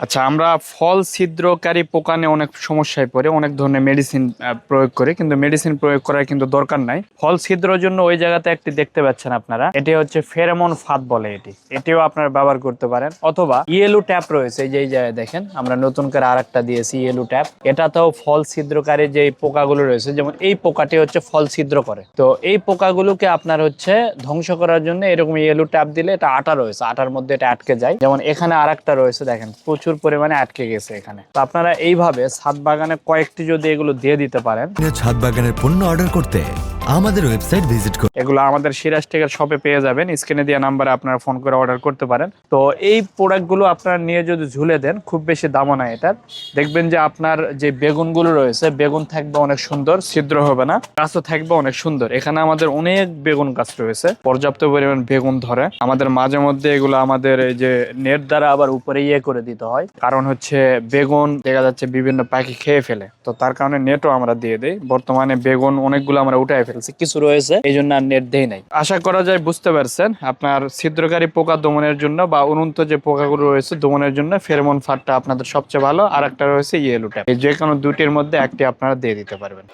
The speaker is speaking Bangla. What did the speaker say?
আচ্ছা, আমরা ফল ছিদ্রকারী পোকা নিয়ে অনেক সমস্যায় পড়ে, অনেক ধরনের মেডিসিন প্রয়োগ করি, কিন্তু মেডিসিন প্রয়োগ করার কিন্তু দরকার নাই। ফল ছিদ্রের জন্য ওই জায়গাতে একটি দেখতে পাচ্ছেন আপনারা, এটি হচ্ছে ফেরোমন ফাঁদ বলে। এটিও আপনারা ব্যবহার করতে পারেন, অথবা ইয়েলো ট্যাপ রয়েছে, এই যে এই জায়গায় দেখেন আমরা নতুন করে আরেকটা দিয়েছি ইয়েলো ট্যাপ। এটাতেও ফল ছিদ্রকারী যে পোকাগুলো রয়েছে, যেমন এই পোকাটি হচ্ছে ফল ছিদ্র করে, তো এই পোকাগুলোকে আপনার হচ্ছে ধ্বংস করার জন্য এরকম ইয়েলো ট্যাপ দিলে, এটা আটা রয়েছে, আটার মধ্যে এটা আটকে যায়। যেমন এখানে আরেকটা রয়েছে দেখেন, প্রচুর পরিমাণে আটকে গেছে এখানে। তো আপনারা এইভাবে ছাদ বাগানে কয়েকটি যদি এগুলো দিয়ে দিতে পারেন। ছাদ বাগানের পণ্য অর্ডার করতে আমাদের ওয়েবসাইট ভিজিট করুন। এগুলো আমাদের সিরাজ টেকের শপে পেয়ে যাবেন, স্ক্রিনে দেওয়া নাম্বারে আপনারা ফোন করে অর্ডার করতে পারেন। তো এই প্রোডাক্টগুলো আপনারা নিয়ে যদি ঝুলে দেন, খুব বেশি দামও নাই এটার, দেখবেন যে আপনার যে বেগুনগুলো রয়েছে, বেগুন থাকবে অনেক সুন্দর, ছিদ্র হবে না, গাছও থাকবে অনেক সুন্দর। এখানে আমাদের অনেক বেগুন গাছ রয়েছে, পর্যাপ্ত পরিমাণ বেগুন ধরে। আমাদের মাঝে মধ্যে এগুলো আমাদের এই যে নেট দ্বারা আবার উপরে করে দিতে হয়, কারণ হচ্ছে বেগুন দেখা যাচ্ছে বিভিন্ন পাখি খেয়ে ফেলে, তো তার কারণে নেটও আমরা দিয়ে দিই। বর্তমানে বেগুন অনেকগুলো আমরা উঠাই ফেলছি, কিছু রয়েছে এই জন্য আর নেট দেই নাই। আশা করা যায় বুঝতে পারছেন, আপনার ছিদ্রকারী পোকা দমনের জন্য বা উড়ন্ত যে পোকাগুলো রয়েছে দমনের জন্য ফেরোমন ফাঁদটা আপনাদের সবচেয়ে ভালো। আর একটা রয়েছে ইয়েলো ট্যাপ, এই যে কোনো দুটির মধ্যে একটি আপনারা দিয়ে দিতে পারবেন।